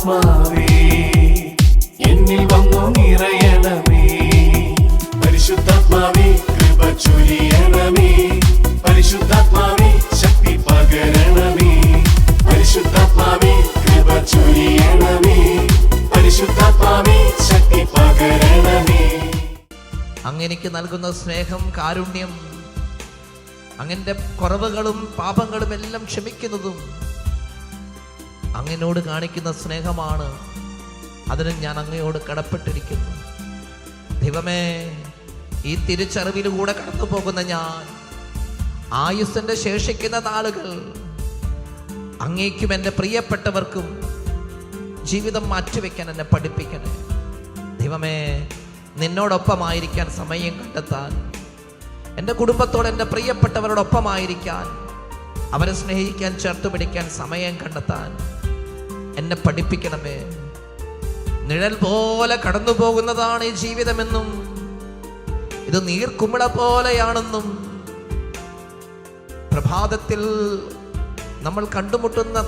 പരിശുദ്ധാത്മാവേ എന്നിൽ വന്നു നിറയണമേ. പരിശുദ്ധാത്മാവേ കൃപ ചൊരിയണമേ. പരിശുദ്ധാത്മാവേ ശക്തി പകരണമേ. പരിശുദ്ധാത്മാവേ കൃപ ചൊരിയണമേ. പരിശുദ്ധാത്മാവേ ശക്തി പകരണമേ. അങ്ങെനിക്ക് നൽകുന്ന സ്നേഹം, കാരുണ്യം, അങ്ങന്റെ കുറവുകളും പാപങ്ങളും എല്ലാം ക്ഷമിക്കുന്നതും അങ്ങനോട് കാണിക്കുന്ന സ്നേഹമാണ്. അതിന് ഞാൻ അങ്ങയോട് കടപ്പെട്ടിരിക്കുന്നു. ദൈവമേ, ഈ തിരിച്ചറിവിലൂടെ കടന്നു പോകുന്ന ഞാൻ ആയുസ്സിന്റെ ശേഷിക്കുന്ന നാളുകൾ അങ്ങേക്കും എൻ്റെ പ്രിയപ്പെട്ടവർക്കും ജീവിതം മാറ്റിവെക്കാൻ എന്നെ പഠിപ്പിക്കണേ. ദൈവമേ, നിന്നോടൊപ്പമായിരിക്കാൻ സമയം കണ്ടെത്താൻ, എൻ്റെ കുടുംബത്തോട് എൻ്റെ പ്രിയപ്പെട്ടവരോടൊപ്പമായിരിക്കാൻ, അവരെ സ്നേഹിക്കാൻ, ചേർത്ത് പിടിക്കാൻ സമയം കണ്ടെത്താൻ എന്നെ പഠിപ്പിക്കണമേ. നിഴൽ പോലെ കടന്നു പോകുന്നതാണ് ഈ ജീവിതമെന്നും ഇത് നീർക്കുമിള പോലെയാണെന്നും പ്രഭാതത്തിൽ നമ്മൾ കണ്ടുമുട്ടുന്ന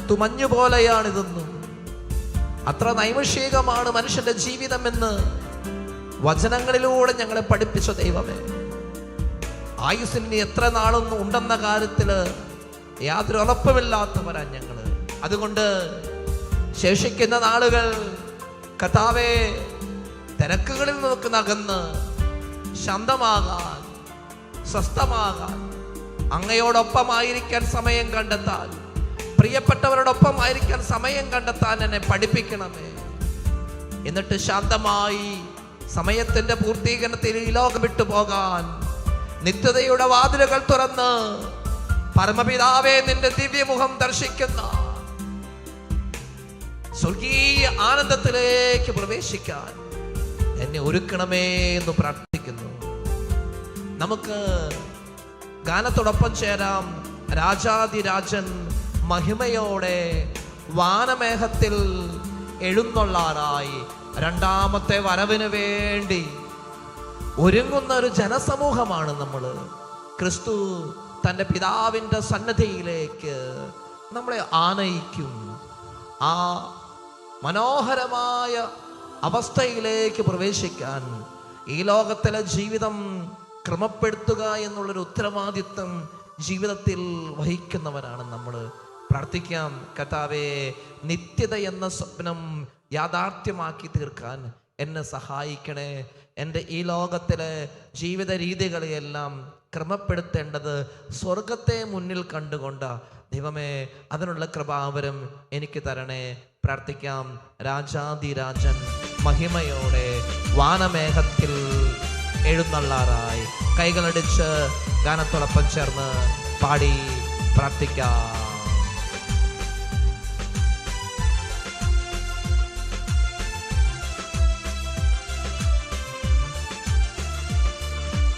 തുമഞ്ഞു പോലെയാണിതെന്നും അത്ര നൈമിഷികമാണ് മനുഷ്യന്റെ ജീവിതമെന്ന് വചനങ്ങളിലൂടെ ഞങ്ങളെ പഠിപ്പിച്ച ദൈവമേ, ആയുസ്സിന് എത്ര നാളൊന്നും ഉണ്ടെന്ന കാര്യത്തില് യാതൊരു ഉറപ്പുമില്ലാത്തവരാ ഞങ്ങള്. അതുകൊണ്ട് ശേഷിക്കുന്ന നാളുകൾ കർത്താവേ, തിരക്കുകളിൽ നമുക്ക് നകന്ന് ശാന്തമാകാൻ, സ്വസ്ഥമാകാൻ, അങ്ങയോടൊപ്പമായിരിക്കാൻ സമയം കണ്ടെത്താൻ, പ്രിയപ്പെട്ടവരോടൊപ്പമായിരിക്കാൻ സമയം കണ്ടെത്താൻ എന്നെ പഠിപ്പിക്കണമേ. എന്നിട്ട് ശാന്തമായി സമയത്തിന്റെ പൂർത്തീകരണത്തിൽ ഈ ലോകം വിട്ടു പോകാൻ നിത്യതയുടെ വാതിലുകൾ തുറന്ന് പരമപിതാവേ നിന്റെ ദിവ്യമുഖം ദർശിക്കുന്ന സ്വർഗീയ ആനന്ദത്തിലേക്ക് പ്രവേശിക്കാൻ എന്നെ ഒരുക്കണമേ എന്ന് പ്രാർത്ഥിക്കുന്നു. നമുക്ക് ഗാനത്തോടൊപ്പം ചേരാം. രാജാതിരാജൻ മഹിമയോടെ വാനമേഘത്തിൽ എഴുന്നള്ളാറായി രണ്ടാമത്തെ വരവിന് വേണ്ടി ഒരുങ്ങുന്ന ഒരു ജനസമൂഹമാണ് നമ്മൾ. ക്രിസ്തു തൻ്റെ പിതാവിൻ്റെ സന്നദ്ധിയിലേക്ക് നമ്മളെ ആനയിക്കും. ആ മനോഹരമായ അവസ്ഥയിലേക്ക് പ്രവേശിക്കാൻ ഈ ലോകത്തിലെ ജീവിതം ക്രമപ്പെടുത്തുക എന്നുള്ളൊരു ഉത്തരവാദിത്വം ജീവിതത്തിൽ വഹിക്കുന്നവരാണ് നമ്മൾ. പ്രാർത്ഥിക്കാം, കർത്താവേ, നിത്യത എന്ന സ്വപ്നം യാഥാർത്ഥ്യമാക്കി തീർക്കാൻ എന്നെ സഹായിക്കണേ. എൻ്റെ ഈ ലോകത്തിലെ ജീവിത രീതികളെയെല്ലാം ക്രമപ്പെടുത്തേണ്ടത് സ്വർഗത്തെ മുന്നിൽ കണ്ടുകൊണ്ട് ദൈവമേ, അതിനുള്ള കൃപാവരം എനിക്ക് തരണേ. പ്രാർത്ഥിക്കാം. രാജാതിരാജൻ മഹിമയോടെ വാനമേഘത്തിൽ എഴുന്നള്ളാറായി കൈകളടിച്ച് ഗാനത്തോടൊപ്പം ചേർന്ന് പാടി പ്രാർത്ഥിക്കാം.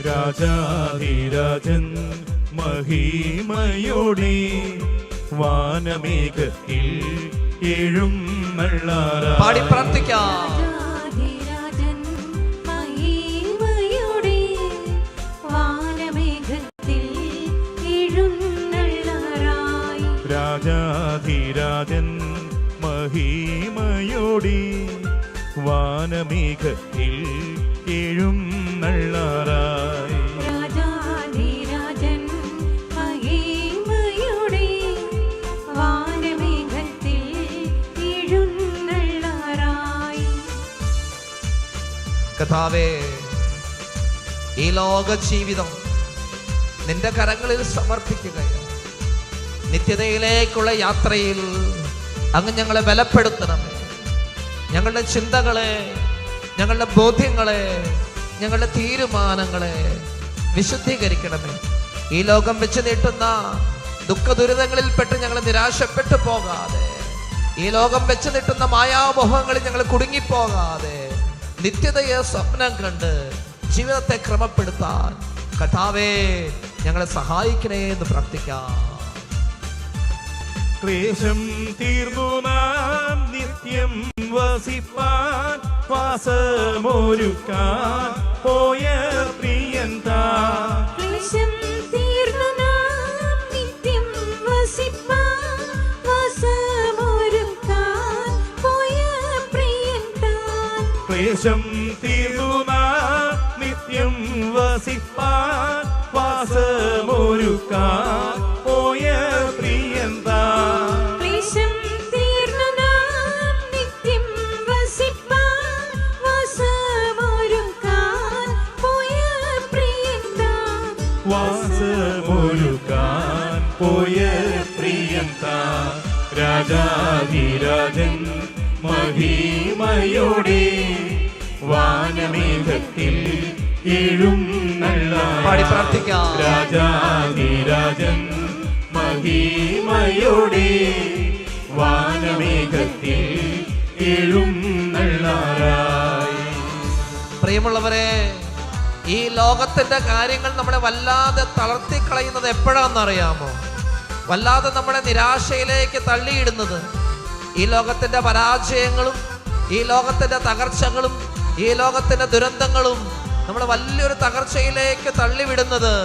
രാജാധിരാജൻ മഹിമയോടെ വാനമേഘത്തിൽ എഴുന്നള്ളാറായി പാടി പ്രാർത്ഥിക്കാം. രാജാധിരാജൻ മഹിമയോടെ വാനമേഘത്തിൽ എഴുന്നള്ളാറായി. രാജാധിരാജൻ മഹിമയോടെ വാനമേഘത്തിൽ എഴുന്നള്ളാറായി. രാജാധിരാജൻ മഹിമയോടെ വാനമേഘത്തിൽ എഴുന്നള്ളാറായി. കർത്താവേ, ഈ ലോക ജീവിതം നിന്റെ കരങ്ങളിൽ സമർപ്പിക്കുകയാണ്. നിത്യതയിലേക്കുള്ള യാത്രയിൽ അങ്ങ് ഞങ്ങളെ ബലപ്പെടുത്തണമേ. ഞങ്ങളുടെ ചിന്തകളെ, ഞങ്ങളുടെ ബോധ്യങ്ങളെ, ഞങ്ങളുടെ തീരുമാനങ്ങളെ വിശുദ്ധീകരിക്കണമേ. ഈ ലോകം വെച്ച് നീട്ടുന്ന ദുഃഖ ദുരിതങ്ങളിൽപ്പെട്ട് ഞങ്ങൾ നിരാശപ്പെട്ടു പോകാതെ, ഈ ലോകം വെച്ച് നീട്ടുന്ന മായാമോഹങ്ങളിൽ ഞങ്ങൾ കുടുങ്ങിപ്പോകാതെ നിത്യതയെ സ്വപ്നം കണ്ട് ജീവിതത്തെ ക്രമപ്പെടുത്താൻ കർത്താവേ ഞങ്ങളെ സഹായിക്കണേ എന്ന് പ്രാർത്ഥിക്കാം. ക്ലേശം തീർന്നു നാം നിത്യം വസിപ്പാൻ വാസമൊരുക്കാൻ പോയ പ്രിയൻ താൻ. ക്ലേശം തീർന്നു നാം നിത്യം വസിപ്പാൻ വാസമൊരുക്കാൻ ക്ലേശം തീർന്നു നാം നിത്യം വസിപ്പാൻ വാസമൊരുക്കാൻ പോയ പ്രിയൻ താൻ. ക്ലേശം തീർന്നു നാം നിത്യം വസിപ്പാൻ വാസമൊരുക്കാൻ പോയ പ്രിയൻ താൻ. വാസമൊരുക്കാൻ പോയ പ്രിയൻ താൻ. രാജാധിരാജൻ മഹിമയോടെ വാനമേഘത്തിൽ പാടി പ്രാർത്ഥിക്കാം. രാജാധിരാജൻ മഹിമയോടെ വാനമേഘത്തിൽ എഴുന്നള്ളാറായി. പ്രിയമുള്ളവരെ, ഈ ലോകത്തിന്റെ കാര്യങ്ങൾ നമ്മളെ വല്ലാതെ തളർത്തിക്കളയുന്നത് എപ്പോഴാണെന്നറിയാമോ? വല്ലാതെ നമ്മളെ നിരാശയിലേക്ക് തള്ളിയിടുന്നത് ഈ ലോകത്തിന്റെ പരാജയങ്ങളും ഈ ലോകത്തിന്റെ തകർച്ചകളും ഈ ലോകത്തിന്റെ ദുരന്തങ്ങളും നമ്മളെ വലിയൊരു തകർച്ചയിലേക്ക് തള്ളിവിടുന്നത്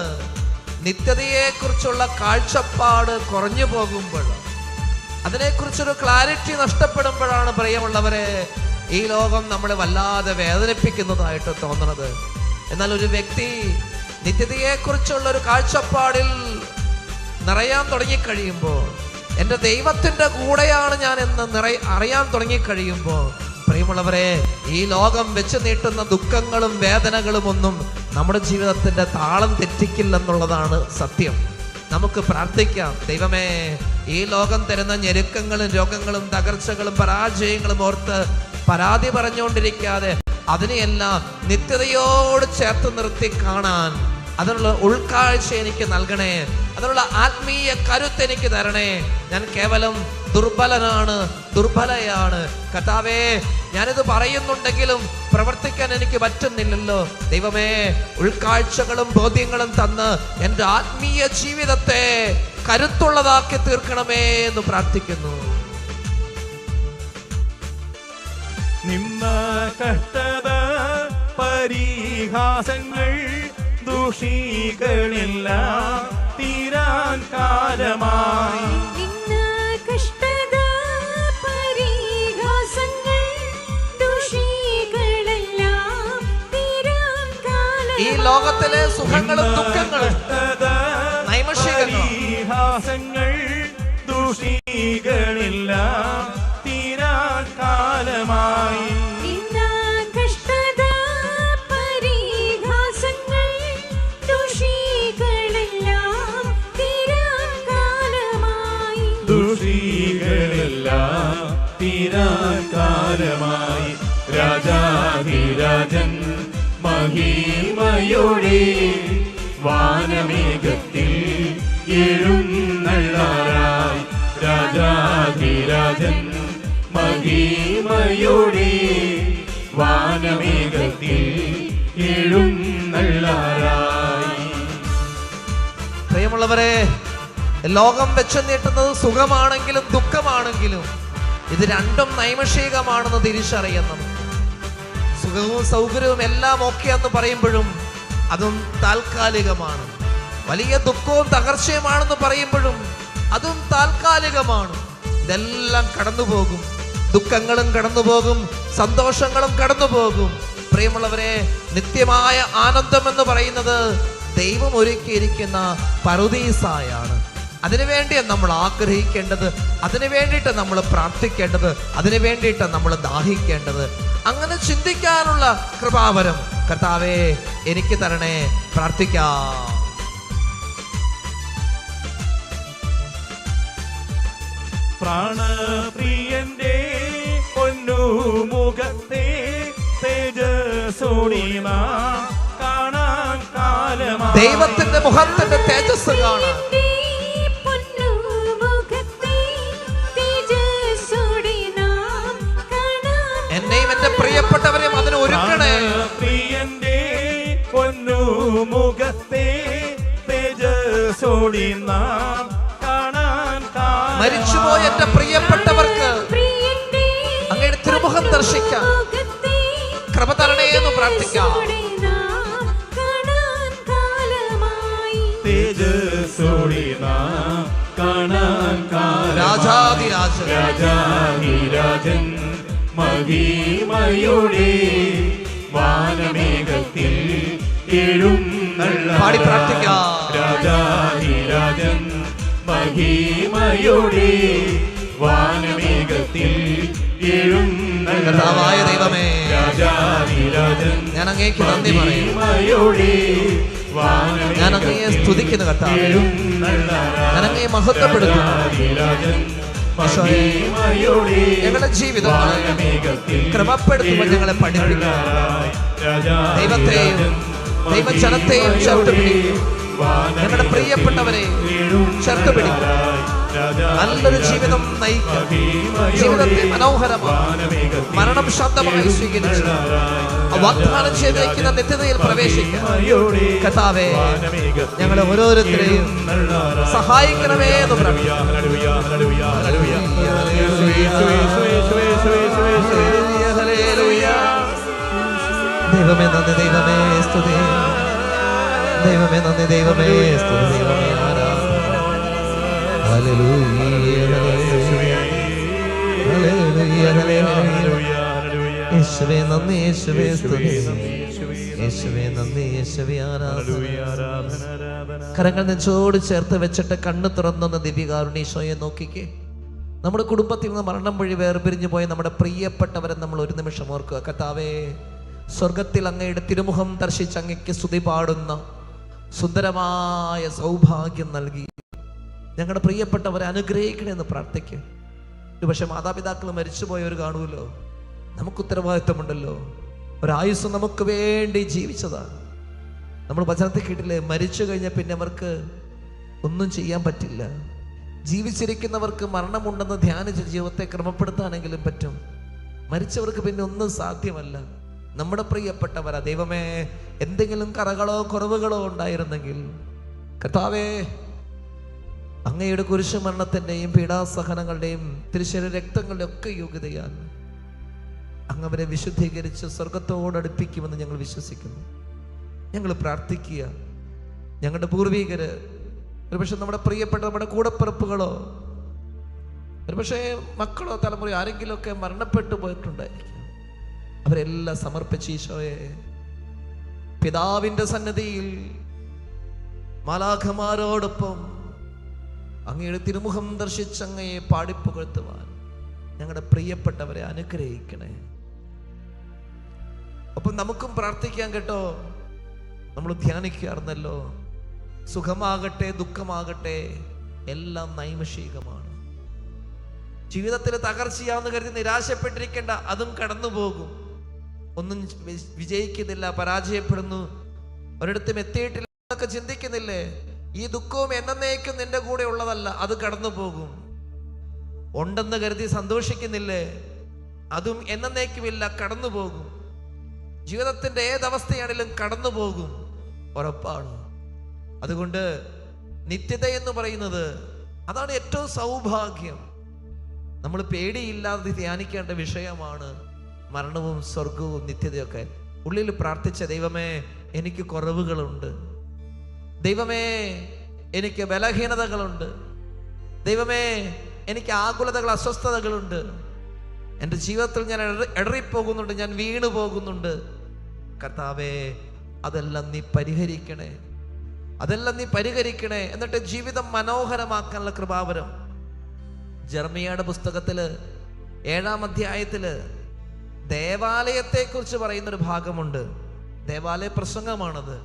നിത്യതയെക്കുറിച്ചുള്ള കാഴ്ചപ്പാട് കുറഞ്ഞു പോകുമ്പോൾ, അതിനെക്കുറിച്ചൊരു ക്ലാരിറ്റി നഷ്ടപ്പെടുമ്പോഴാണ് പ്രിയമുള്ളവരെ ഈ ലോകം നമ്മളെ വല്ലാതെ വേദനിപ്പിക്കുന്നതായിട്ട് തോന്നുന്നത്. എന്നാൽ ഒരു വ്യക്തി നിത്യതയെക്കുറിച്ചുള്ള ഒരു കാഴ്ചപ്പാടിൽ നിറയാൻ തുടങ്ങിക്കഴിയുമ്പോൾ, എൻ്റെ ദൈവത്തിൻ്റെ കൂടെയാണ് ഞാൻ എന്ന് അറിയാൻ തുടങ്ങിക്കഴിയുമ്പോൾ, പ്രിയമുള്ളവരെ, ഈ ലോകം വെച്ച് നീട്ടുന്ന ദുഃഖങ്ങളും വേദനകളും ഒന്നും നമ്മുടെ ജീവിതത്തിൻ്റെ താളം തെറ്റിക്കില്ലെന്നുള്ളതാണ് സത്യം. നമുക്ക് പ്രാർത്ഥിക്കാം, ദൈവമേ, ഈ ലോകം തരുന്ന ഞെരുക്കങ്ങളും രോഗങ്ങളും തകർച്ചകളും പരാജയങ്ങളും ഓർത്ത് പരാതി പറഞ്ഞുകൊണ്ടിരിക്കാതെ അതിനെയെല്ലാം നിത്യതയോട് ചേർത്ത് നിർത്തി കാണാൻ അതിനുള്ള ഉൾക്കാഴ്ച എനിക്ക് നൽകണേ, അതിനുള്ള ആത്മീയ കരുത്ത് എനിക്ക് തരണേ. ഞാൻ കേവലം ദുർബലയാണ് കർത്താവേ. ഞാനിത് പറയുന്നുണ്ടെങ്കിലും പ്രവർത്തിക്കാൻ എനിക്ക് പറ്റുന്നില്ലല്ലോ. ദൈവമേ, ഉൾക്കാഴ്ചകളും ബോധ്യങ്ങളും തന്ന് എൻ്റെ ആത്മീയ ജീവിതത്തെ കരുത്തുള്ളതാക്കി തീർക്കണമേ എന്ന് പ്രാർത്ഥിക്കുന്നു. നിന്ന കഷ്ടത പരിഹാസങ്ങൾ ദൂഷികളെല്ലാം തീരാൻ കാലമായി. നിന്ന കഷ്ടത പരിഹാസങ്ങൾ ദൂഷികളെല്ലാം തീരാൻ കാലമായി. ഈ ലോകത്തിലെ സുഖങ്ങളും ദുഃഖങ്ങളും പരിഹാസങ്ങൾ ദൂഷികളെല്ലാം തീരാൻ കാലമായി. തീരാൻ കാലമായി. രാജാധിരാജൻ മഹിമയോടെ വാനമേഘത്തിൽ എഴുന്നള്ളാറായി. രാജാധിരാജൻ മഹിമയോടെ വാനമേഘത്തിൽ എഴുന്നള്ളാറായി. പ്രിയമുള്ളവരെ, ലോകം വെച്ച് നീട്ടുന്നത് സുഖമാണെങ്കിലും ദുഃഖമാണെങ്കിലും ഇത് രണ്ടും നൈമിഷികമാണെന്ന് തിരിച്ചറിയുന്നു. സുഖവും സൗകര്യവും എല്ലാം ഓക്കെ എന്ന് പറയുമ്പോഴും അതും താൽക്കാലികമാണ്. വലിയ ദുഃഖവും തകർച്ചയുമാണെന്ന് പറയുമ്പോഴും അതും താൽക്കാലികമാണ്. ഇതെല്ലാം കടന്നുപോകും. ദുഃഖങ്ങളും കടന്നുപോകും, സന്തോഷങ്ങളും കടന്നുപോകും. പ്രിയമുള്ളവരെ, നിത്യമായ ആനന്ദം എന്ന് പറയുന്നത് ദൈവം ഒരുക്കിയിരിക്കുന്ന പറുദീസായാണ്. അതിനു വേണ്ടിയാണ് നമ്മൾ ആഗ്രഹിക്കേണ്ടത്, അതിനു വേണ്ടിയിട്ട് നമ്മൾ പ്രാർത്ഥിക്കേണ്ടത്, അതിനു വേണ്ടിയിട്ട് നമ്മൾ ദാഹിക്കേണ്ടത്. അങ്ങനെ ചിന്തിക്കാനുള്ള കൃപാവരം കർത്താവേ എനിക്ക് തരണേ. പ്രാർത്ഥിക്കാം. പ്രാണപ്രിയന്റെ പൊന്നുമുഖത്തെ തേജസ്സോടെ നാം കാണാൻ കാലമായി. ദൈവത്തിന്റെ മുഖത്തിന്റെ തേജസ് കാണാൻ എന്നെയും എന്റെ പ്രിയപ്പെട്ടവരെയും അതിന് ഒരുക്കണേ. പ്രിയന്റെ പൊന്നുമുഖത്തെ തേജസ്സോടെ നാം കാണാൻ കാലമായി. മരിച്ചുപോയ എന്റെ പ്രിയപ്പെട്ടവർക്ക് അങ്ങയുടെ തിരുമുഖം ദർശിക്കാൻ കൃപ തരണേ എന്ന് പ്രാർത്ഥിക്കാം. തേജസ്സോടെ നാം കാണാൻ കാലമായി. രാജാധിരാജൻ രാജാധിരാജൻ മഹിമയുടെ വാനമേഘത്തിൽ പാടി പ്രാർത്ഥിക്കാം. രാജാധിരാജൻ മഹിമയുടെ വാനമേഘത്തിൽ കർത്താവായ ദൈവമേ, രാജാധിരാജൻ ഞാൻ അങ്ങേക്ക് നന്ദി പറയുന്നു. മഹിമയുടെ ഞാൻ അങ്ങയെ സ്തുതിക്കുന്നു കർത്താവേ. ഞാൻ അങ്ങയെ മഹത്വപ്പെടുത്തുന്നു. ഈശോയെ, ഞങ്ങളുടെ ജീവിതങ്ങളെ ക്രമപ്പെടുത്തുമ്പോൾ ഞങ്ങളെ പഠിപ്പിക്കുക. ദൈവത്തെയും ദൈവജനത്തെയും ചേർത്ത് പിടിക്കും. ഞങ്ങളുടെ പ്രിയപ്പെട്ടവരെ ചേർത്ത് പിടിക്കും. നല്ലൊരു ജീവിതം നയിക്കുക. ജീവിതത്തെ മനോഹരമാണ്. മരണം ശാന്തമായി സ്വീകരിച്ചു വാഗ്ദാനം ചെയ്തിരിക്കുന്ന നിത്യതയിൽ പ്രവേശിക്കുക. കർത്താവേ, ഞങ്ങളെ ഓരോരുത്തരെയും സഹായിക്കണമേ എന്ന് പ്രാർത്ഥിക്കുന്നു. ദൈവമേ നന്ദി, ദൈവമേ സ്തുതി, ദൈവമേ നന്ദി, ദൈവമേ സ്തുതി, ദൈവമേ ആരാധന. Hallelujah, hallelujah, hallelujah. യേശുവേ നന്ദി, യേശുവേ സ്തുതി, യേശുവേ നന്ദി, യേശുവേ ആരാധന. കരങ്ങൾ നെഞ്ചോട് ചേർത്ത് വെച്ചിട്ട് കണ്ണ് തുറന്നൊന്ന് ദിവ്യകാരുണ്യ നോക്കിക്കേ. നമ്മുടെ കുടുംബത്തിൽ നിന്ന് മരണം വഴി വേർപിരിഞ്ഞു പോയ നമ്മുടെ പ്രിയപ്പെട്ടവരെ നമ്മൾ ഒരു നിമിഷം ഓർക്കുക. കർത്താവേ, സ്വർഗത്തിൽ അങ്ങയുടെ തിരുമുഖം ദർശിച്ച് അങ്ങയ്ക്ക് സ്തുതി പാടുന്ന സുന്ദരമായ സൗഭാഗ്യം നൽകി ഞങ്ങളുടെ പ്രിയപ്പെട്ടവരെ അനുഗ്രഹിക്കണമെന്ന് പ്രാർത്ഥിക്കുക. പക്ഷെ മാതാപിതാക്കൾ മരിച്ചുപോയവർ കാണുമല്ലോ, നമുക്ക് ഉത്തരവാദിത്വമുണ്ടല്ലോ. ഒരായുസ് നമുക്ക് വേണ്ടി ജീവിച്ചതാണ്. നമ്മൾ വചനത്തിൽ കേട്ടില്ലേ, മരിച്ചു കഴിഞ്ഞാൽ പിന്നെ അവർക്ക് ഒന്നും ചെയ്യാൻ പറ്റില്ല. ജീവിച്ചിരിക്കുന്നവർക്ക് മരണമുണ്ടെന്ന് ധ്യാനിച്ച് ജീവിതത്തെ ക്രമപ്പെടുത്താനെങ്കിലും പറ്റും. മരിച്ചവർക്ക് പിന്നെ ഒന്നും സാധ്യമല്ല. നമ്മുടെ പ്രിയപ്പെട്ടവരാ ദൈവമേ, എന്തെങ്കിലും കറകളോ കുറവുകളോ ഉണ്ടായിരുന്നെങ്കിൽ കർത്താവേ, അങ്ങയുടെ കുരിശു മരണത്തിൻ്റെയും പീഡാസഹനങ്ങളുടെയും തിരുശരീര രക്തങ്ങളുടെയും ഒക്കെ യോഗ്യതയാൽ അങ്ങ് അവരെ വിശുദ്ധീകരിച്ച് സ്വർഗത്തോടടുപ്പിക്കുമെന്ന് ഞങ്ങൾ വിശ്വസിക്കുന്നു. ഞങ്ങൾ പ്രാർത്ഥിക്കുക. ഞങ്ങളുടെ പൂർവികര്, ഒരുപക്ഷെ നമ്മുടെ പ്രിയപ്പെട്ട നമ്മുടെ കൂടപ്പിറപ്പുകളോ ഒരുപക്ഷെ മക്കളോ തലമുറയോ ആരെങ്കിലുമൊക്കെ മരണപ്പെട്ടു പോയിട്ടുണ്ടായിരിക്കും. അവരെല്ലാം സമർപ്പിച്ച് ഈശോയെ പിതാവിൻ്റെ സന്നിധിയിൽ മാലാഖമാരോടൊപ്പം അങ്ങയുടെ തിരുമുഖം ദർശിച്ച് അങ്ങയെ പാടിപ്പുകഴ്ത്തുവാൻ ഞങ്ങളുടെ പ്രിയപ്പെട്ടവരെ അനുഗ്രഹിക്കണേ. അപ്പം നമുക്കും പ്രാർത്ഥിക്കാൻ കേട്ടോ. നമ്മൾ ധ്യാനിക്കാറുന്നല്ലോ, സുഖമാകട്ടെ ദുഃഖമാകട്ടെ എല്ലാം നൈമിഷികമാണ്. ജീവിതത്തിൽ തകർച്ചയാണെന്ന് കരുതി നിരാശപ്പെട്ടിരിക്കേണ്ട, അതും കടന്നു പോകും. ഒന്നും വിജയിക്കുന്നില്ല, പരാജയപ്പെടുന്നു, ഒരിടത്തും എത്തിയിട്ടില്ല എന്നൊക്കെ ചിന്തിക്കുന്നില്ലേ? ഈ ദുഃഖവും എന്നേക്കും നിന്റെ കൂടെ ഉള്ളതല്ല, അത് കടന്നു പോകും. ഉണ്ടെന്ന് കരുതി സന്തോഷിക്കുന്നില്ലേ? അതും എന്നേക്കുമില്ല, കടന്നു പോകും. ജീവിതത്തിന്റെ ഏതവസ്ഥയാണെങ്കിലും കടന്നു പോകും, ഉറപ്പാണ്. അതുകൊണ്ട് നിത്യത എന്ന് പറയുന്നത് അതാണ് ഏറ്റവും സൗഭാഗ്യം. നമ്മൾ പേടിയില്ലാതെ ധ്യാനിക്കേണ്ട വിഷയമാണ് മരണവും സ്വർഗവും നിത്യതയൊക്കെ. ഉള്ളിൽ പ്രാർത്ഥിച്ച ദൈവമേ, എനിക്ക് കുറവുകളുണ്ട്, ദൈവമേ എനിക്ക് ബലഹീനതകളുണ്ട്, ദൈവമേ എനിക്ക് ആകുലതകൾ അസ്വസ്ഥതകളുണ്ട്, എൻ്റെ ജീവിതത്തിൽ ഞാൻ ഇടറിപ്പോകുന്നുണ്ട്, ഞാൻ വീണു പോകുന്നുണ്ട്. കർത്താവേ, അതെല്ലാം നീ പരിഹരിക്കണേ, അതെല്ലാം നീ പരിഹരിക്കണേ. എന്നിട്ട് ജീവിതം മനോഹരമാക്കാനുള്ള കൃപാവരം. ജെറമിയായുടെ പുസ്തകത്തില് 7-ാം അധ്യായത്തില് ദേവാലയത്തെക്കുറിച്ച് പറയുന്നൊരു ഭാഗമുണ്ട്. ദേവാലയ പ്രസംഗമാണത്.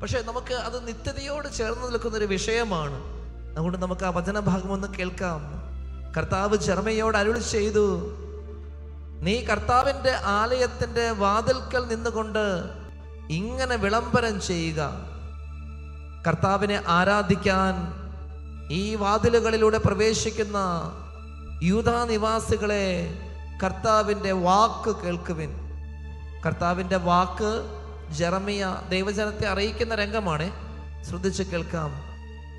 പക്ഷെ നമുക്ക് അത് നിത്യതയോട് ചേർന്ന് നിൽക്കുന്നൊരു വിഷയമാണ്. അതുകൊണ്ട് നമുക്ക് ആ വചനഭാഗം ഒന്ന് കേൾക്കാം. കർത്താവ് ജെറമിയായോട് അരുളി ചെയ്തു, നീ കർത്താവിൻ്റെ ആലയത്തിൻ്റെ വാതിൽക്കൽ നിന്നുകൊണ്ട് ഇങ്ങനെ വിളംബരം ചെയ്യുക, കർത്താവിനെ ആരാധിക്കാൻ ഈ വാതിലുകളിലൂടെ പ്രവേശിക്കുന്ന യൂദാ നിവാസികളെ, കർത്താവിൻ്റെ വാക്ക് കേൾക്കുവിൻ. കർത്താവിൻ്റെ വാക്ക് ജെറമിയ ദൈവജനത്തെ അറിയിക്കുന്ന രംഗമാണ്. ശ്രദ്ധിച്ച് കേൾക്കാം.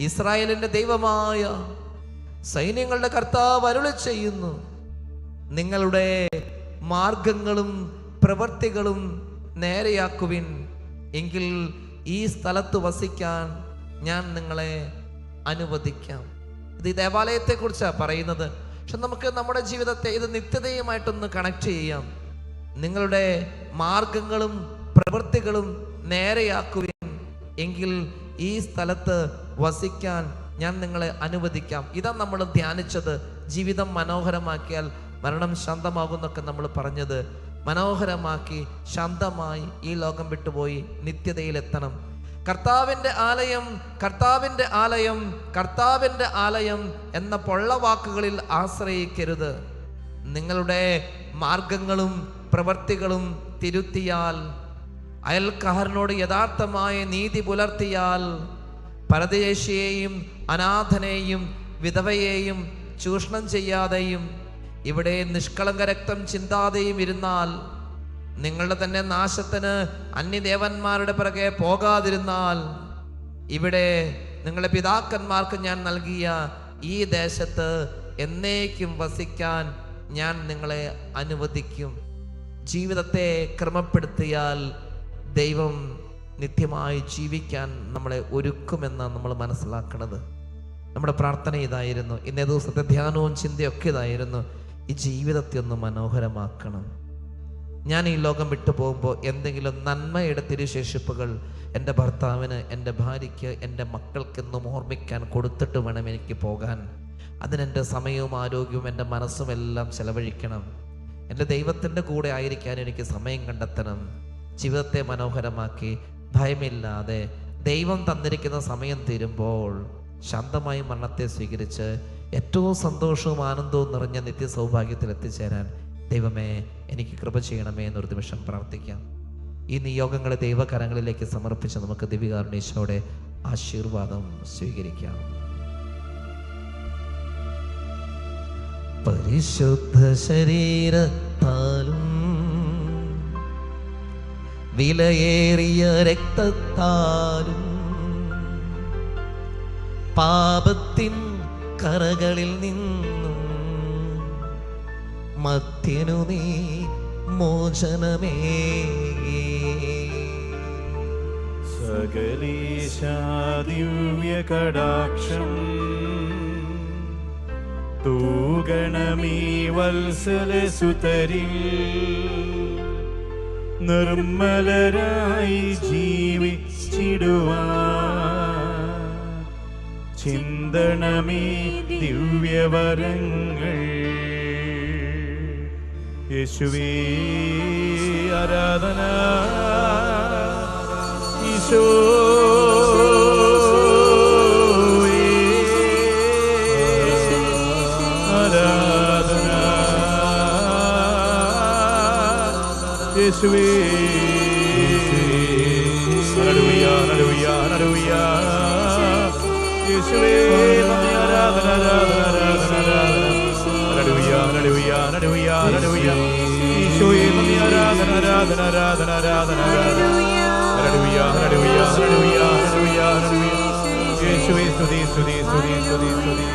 ഇസ്രായേലിൻ്റെ ദൈവമായ സൈന്യങ്ങളുടെ കർത്താവ് അരുളി ചെയ്യുന്നു, നിങ്ങളുടെ മാർഗങ്ങളും പ്രവൃത്തികളും നേരെയാക്കുവിൻ, എങ്കിൽ ഈ സ്ഥലത്ത് വസിക്കാൻ ഞാൻ നിങ്ങളെ അനുവദിക്കാം. ഇത് ഈ ദേവാലയത്തെക്കുറിച്ചാണ് പറയുന്നത്. പക്ഷെ നമുക്ക് നമ്മുടെ ജീവിതത്തെ ഇത് നിത്യതയുമായിട്ടൊന്ന് കണക്ട് ചെയ്യാം. നിങ്ങളുടെ മാർഗങ്ങളും പ്രവൃത്തികളും നേരെയാക്കുവിൻ, എങ്കിൽ ഈ സ്ഥലത്ത് വസിക്കാൻ ഞാൻ നിങ്ങളെ അനുവദിക്കാം. ഇതാ നമ്മൾ ധ്യാനിച്ചത്. ജീവിതം മനോഹരമാക്കിയാൽ മരണം ശാന്തമാകുന്നൊക്കെ നമ്മൾ പറഞ്ഞത്. മനോഹരമാക്കി ശാന്തമായി ഈ ലോകം വിട്ടുപോയി നിത്യതയിലെത്തണം. കർത്താവിൻ്റെ ആലയം, കർത്താവിൻ്റെ ആലയം, കർത്താവിൻ്റെ ആലയം എന്ന പൊള്ളവാക്കുകളിൽ ആശ്രയിക്കരുത്. നിങ്ങളുടെ മാർഗങ്ങളും പ്രവൃത്തികളും തിരുത്തിയാൽ, അയൽക്കാരനോട് യഥാർത്ഥമായ നീതി പുലർത്തിയാൽ, പരദേശിയെയും അനാഥനെയും വിധവയെയും ചൂഷണം ചെയ്യാതെയും ഇവിടെ നിഷ്കളങ്ക രക്തം ചിന്താതെയും ഇരുന്നാൽ, നിങ്ങളുടെ തന്നെ നാശത്തിന് അന്യദേവന്മാരുടെ പിറകെ പോകാതിരുന്നാൽ, ഇവിടെ നിങ്ങളുടെ പിതാക്കന്മാർക്ക് ഞാൻ നൽകിയ ഈ ദേശത്ത് എന്നേക്കും വസിക്കാൻ ഞാൻ നിങ്ങളെ അനുവദിക്കും. ജീവിതത്തെ ക്രമപ്പെടുത്തിയാൽ ദൈവം നിത്യമായി ജീവിക്കാൻ നമ്മളെ ഒരുക്കുമെന്നാണ് നമ്മൾ മനസ്സിലാക്കുന്നത്. നമ്മുടെ പ്രാർത്ഥന ഇതായിരുന്നു. ഇന്നേ ദിവസത്തെ ധ്യാനവും ചിന്തയൊക്കെ ഇതായിരുന്നു. ഈ ജീവിതത്തെ ഒന്ന് മനോഹരമാക്കണം. ഞാൻ ഈ ലോകം വിട്ടു പോകുമ്പോൾ എന്തെങ്കിലും നന്മയുടെ തിരുശേഷിപ്പുകൾ എൻ്റെ ഭർത്താവിന്, എൻ്റെ ഭാര്യയ്ക്ക്, എൻ്റെ മക്കൾക്കെന്നും ഓർമ്മിക്കാൻ കൊടുത്തിട്ട് വേണം എനിക്ക് പോകാൻ. അതിനെൻ്റെ സമയവും ആരോഗ്യവും എൻ്റെ മനസ്സും എല്ലാം ചെലവഴിക്കണം. എൻ്റെ ദൈവത്തിൻ്റെ കൂടെ ആയിരിക്കാൻ എനിക്ക് സമയം കണ്ടെത്തണം. ജീവിതത്തെ മനോഹരമാക്കി ഭയമില്ലാതെ ദൈവം തന്നിരിക്കുന്ന സമയം തീരുമ്പോൾ ശാന്തമായി മരണത്തെ സ്വീകരിച്ച് ഏറ്റവും സന്തോഷവും ആനന്ദവും നിറഞ്ഞ നിത്യ സൗഭാഗ്യത്തിൽ എത്തിച്ചേരാൻ ദൈവമേ എനിക്ക് കൃപ ചെയ്യണമേ എന്നൊരു നിമിഷം പ്രാർത്ഥിക്കാം. ഈ നിയോഗങ്ങളെ ദൈവകരങ്ങളിലേക്ക് സമർപ്പിച്ച് നമുക്ക് ദിവ്യകാരുണ്യേശോയുടെ ആശീർവാദം സ്വീകരിക്കാം. പരിശുദ്ധ ശരീരത്താലും വിലയേറിയ രക്തത്താലും പാപത്തിൻ കറകളിൽ നിന്നും മധ്യനു നീ മോചനമേ. സകലേശാ ദിവ്യ കടാക്ഷം തൂഗണമീ വത്സലസുതരിൽ നിർമ്മലരായി ജീവിച്ചിടുവാൻ ചിന്തണമേ ദിവ്യവരങ്ങൾ. യേശുവേ ആരാധന, ഈശോ ആരാധന, യേശുവേ ഹല്ലേലൂയ ഹല്ലേലൂയ ഹല്ലേലൂയ. യേശുവേ ആരാധന ആരാധന ആരാധന. Hallelujah hallelujah hallelujah hallelujah. ഈശോയേ നന്ദി. ആരാധന ആരാധന ആരാധന ആരാധന. Hallelujah hallelujah hallelujah hallelujah hallelujah. യേശുവേ സ്തുതി സ്തുതി സ്തുതി സ്തുതി സ്തുതി.